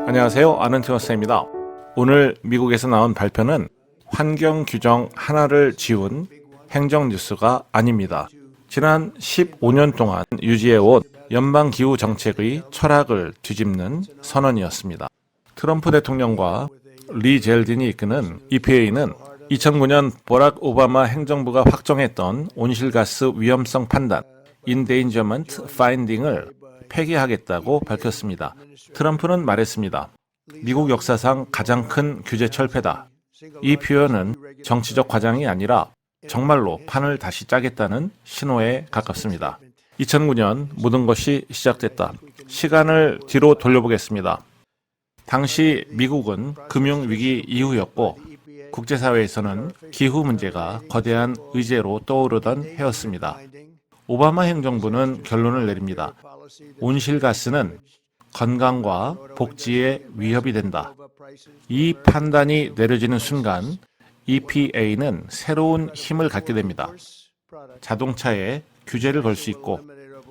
안녕하세요. 아는티워스입니다. 오늘 미국에서 나온 발표는 환경 규정 하나를 지운 행정 뉴스가 아닙니다. 지난 15년 동안 유지해온 연방기후 정책의 철학을 뒤집는 선언이었습니다. 트럼프 대통령과 리 젤딘이 이끄는 EPA는 2009년 버락 오바마 행정부가 확정했던 온실가스 위험성 판단 (Endangerment Finding을) 폐기하겠다고 밝혔습니다. 트럼프는 말했습니다. 미국 역사상 가장 큰 규제 철폐다. 이 표현은 정치적 과장이 아니라 정말로 판을 다시 짜겠다는 신호에 가깝습니다. 2009년 모든 것이 시작됐다. 시간을 뒤로 돌려보겠습니다. 당시 미국은 금융위기 이후였고 국제사회에서는 기후 문제가 거대한 의제로 떠오르던 해였습니다. 오바마 행정부는 결론을 내립니다. 온실가스는 건강과 복지에 위협이 된다. 이 판단이 내려지는 순간 EPA는 새로운 힘을 갖게 됩니다. 자동차에 규제를 걸 수 있고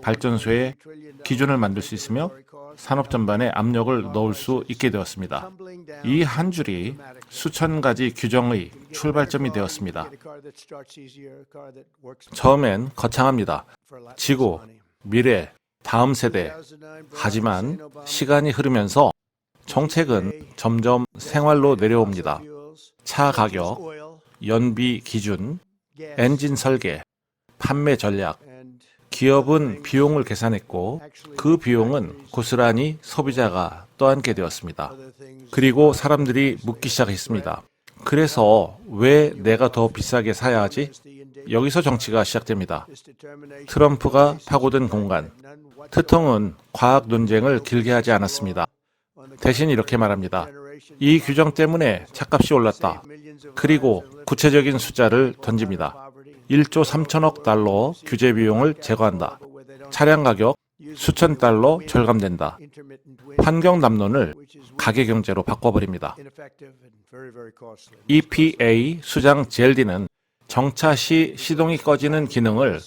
발전소에 기준을 만들 수 있으며 산업 전반에 압력을 넣을 수 있게 되었습니다. 이 한 줄이 수천 가지 규정의 출발점이 되었습니다. 처음엔 거창합니다. 지구, 미래, 다음 세대. 하지만 시간이 흐르면서 정책은 점점 생활로 내려옵니다. 차 가격, 연비 기준, 엔진 설계, 판매 전략. 기업은 비용을 계산했고 그 비용은 고스란히 소비자가 떠안게 되었습니다. 그리고 사람들이 묻기 시작했습니다. 그래서 왜 내가 더 비싸게 사야 하지? 여기서 정치가 시작됩니다. 트럼프가 파고든 공간. 트통은 과학 논쟁을 길게 하지 않았습니다. 대신 이렇게 말합니다. 이 규정 때문에 차값이 올랐다. 그리고 구체적인 숫자를 던집니다. 1조 3천억 달러 규제 비용을 제거한다. 차량 가격 수천 달러 절감된다. 환경 담론을 가계 경제로 바꿔버립니다. EPA 수장 젤딘은 정차 시 시동이 꺼지는 기능을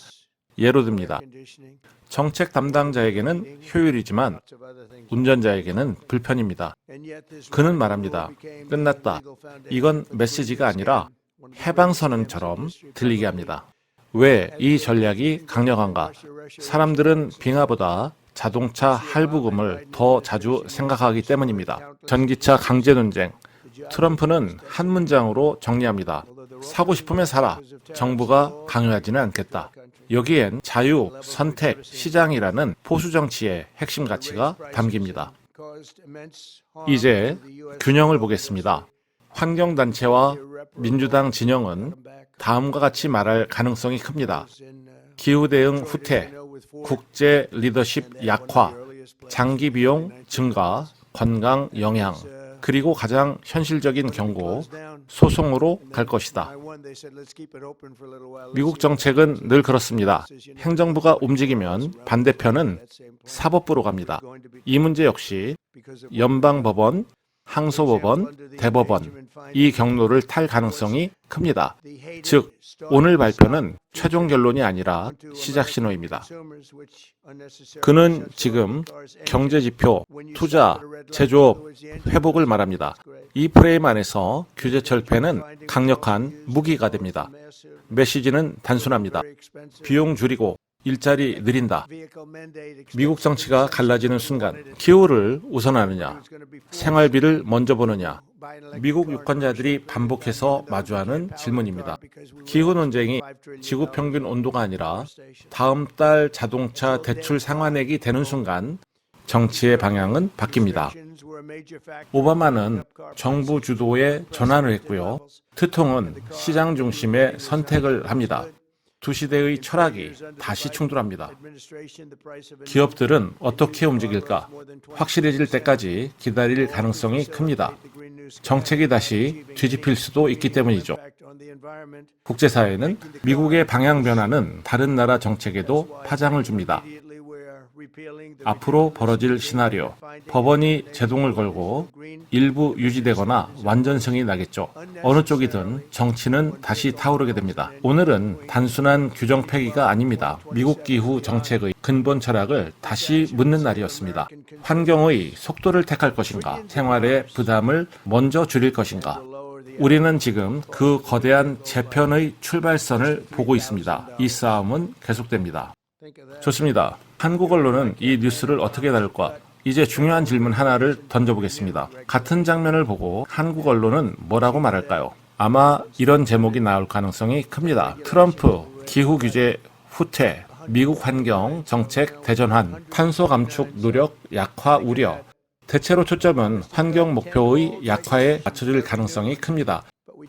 예로 듭니다. 정책 담당자에게는 효율이지만 운전자에게는 불편입니다. 그는 말합니다. 끝났다. 이건 메시지가 아니라 해방선언처럼 들리게 합니다. 왜 이 전략이 강력한가? 사람들은 빙하보다 자동차 할부금을 더 자주 생각하기 때문입니다. 전기차 강제 논쟁. 트럼프는 한 문장으로 정리합니다. 사고 싶으면 사라. 정부가 강요하지는 않겠다. 여기엔 자유, 선택, 시장이라는 보수 정치의 핵심 가치가 담깁니다. 이제 균형을 보겠습니다. 환경단체와 민주당 진영은 다음과 같이 말할 가능성이 큽니다. 기후대응 후퇴, 국제 리더십 약화, 장기 비용 증가, 건강 영향, 그리고 가장 현실적인 경고, 소송으로 갈 것이다. 미국 정책은 늘 그렇습니다. 행정부가 움직이면 반대편은 사법부로 갑니다. 이 문제 역시 연방법원, 항소법원, 대법원, 이 경로를 탈 가능성이 큽니다. 즉, 오늘 발표는 최종 결론이 아니라 시작 신호입니다. 그는 지금 경제지표, 투자, 제조업, 회복을 말합니다. 이 프레임 안에서 규제 철폐는 강력한 무기가 됩니다. 메시지는 단순합니다. 비용 줄이고 일자리 늘린다. 미국 정치가 갈라지는 순간 기후를 우선하느냐, 생활비를 먼저 보느냐, 미국 유권자들이 반복해서 마주하는 질문입니다. 기후 논쟁이 지구 평균 온도가 아니라 다음 달 자동차 대출 상환액이 되는 순간 정치의 방향은 바뀝니다. 오바마는 정부 주도의 전환을 했고요. 트통은 시장 중심의 선택을 합니다. 두 시대의 철학이 다시 충돌합니다. 기업들은 어떻게 움직일까? 확실해질 때까지 기다릴 가능성이 큽니다. 정책이 다시 뒤집힐 수도 있기 때문이죠. 국제사회는 미국의 방향 변화는 다른 나라 정책에도 파장을 줍니다. 앞으로 벌어질 시나리오, 법원이 제동을 걸고 일부 유지되거나 완전 승이 나겠죠. 어느 쪽이든 정치는 다시 타오르게 됩니다. 오늘은 단순한 규정 폐기가 아닙니다. 미국 기후 정책의 근본 철학을 다시 묻는 날이었습니다. 환경의 속도를 택할 것인가, 생활의 부담을 먼저 줄일 것인가. 우리는 지금 그 거대한 재편의 출발선을 보고 있습니다. 이 싸움은 계속됩니다. 좋습니다. 한국 언론은 이 뉴스를 어떻게 다룰까? 이제 중요한 질문 하나를 던져보겠습니다. 같은 장면을 보고 한국 언론은 뭐라고 말할까요? 아마 이런 제목이 나올 가능성이 큽니다. 트럼프 기후 규제 후퇴, 미국 환경 정책 대전환, 탄소 감축 노력 약화 우려. 대체로 초점은 환경 목표의 약화에 맞춰질 가능성이 큽니다.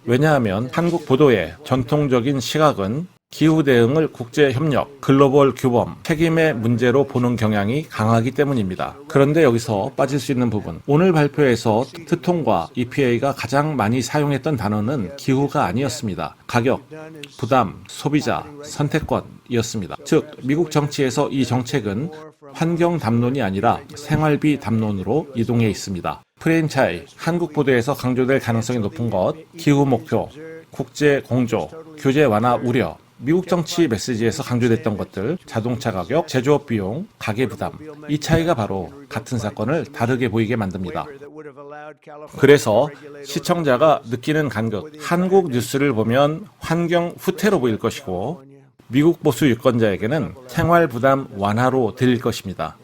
왜냐하면 한국 보도의 전통적인 시각은 기후 대응을 국제협력, 글로벌 규범, 책임의 문제로 보는 경향이 강하기 때문입니다. 그런데 여기서 빠질 수 있는 부분, 오늘 발표에서 트통과 EPA가 가장 많이 사용했던 단어는 기후가 아니었습니다. 가격, 부담, 소비자, 선택권이었습니다. 즉, 미국 정치에서 이 정책은 환경 담론이 아니라 생활비 담론으로 이동해 있습니다. 프레임 차이, 한국 보도에서 강조될 가능성이 높은 것, 기후 목표, 국제 공조, 규제 완화 우려, 미국 정치 메시지에서 강조됐던 것들, 자동차 가격, 제조업 비용, 가계 부담, 이 차이가 바로 같은 사건을 다르게 보이게 만듭니다. 그래서 시청자가 느끼는 간극, 한국 뉴스를 보면 환경 후퇴로 보일 것이고 미국 보수 유권자에게는 생활 부담 완화로 들릴 것입니다.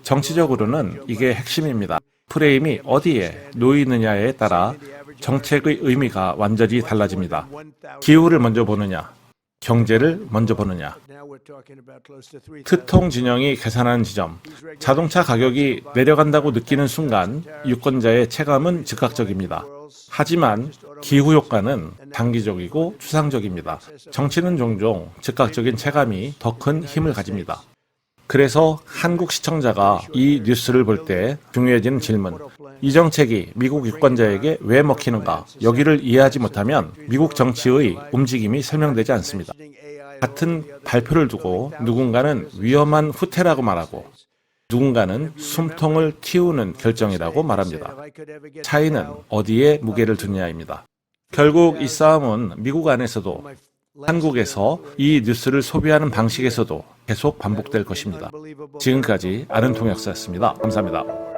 정치적으로는 이게 핵심입니다. 프레임이 어디에 놓이느냐에 따라 정책의 의미가 완전히 달라집니다. 기후를 먼저 보느냐, 경제를 먼저 보느냐. 트통 진영이 계산하는 지점, 자동차 가격이 내려간다고 느끼는 순간 유권자의 체감은 즉각적입니다. 하지만 기후 효과는 단기적이고 추상적입니다. 정치는 종종 즉각적인 체감이 더 큰 힘을 가집니다. 그래서 한국 시청자가 이 뉴스를 볼 때 중요해지는 질문, 이 정책이 미국 유권자에게 왜 먹히는가? 여기를 이해하지 못하면 미국 정치의 움직임이 설명되지 않습니다. 같은 발표를 두고 누군가는 위험한 후퇴라고 말하고 누군가는 숨통을 틔우는 결정이라고 말합니다. 차이는 어디에 무게를 두느냐입니다. 결국 이 싸움은 미국 안에서도 한국에서 이 뉴스를 소비하는 방식에서도 계속 반복될 것입니다. 지금까지 아는 통역사였습니다. 감사합니다.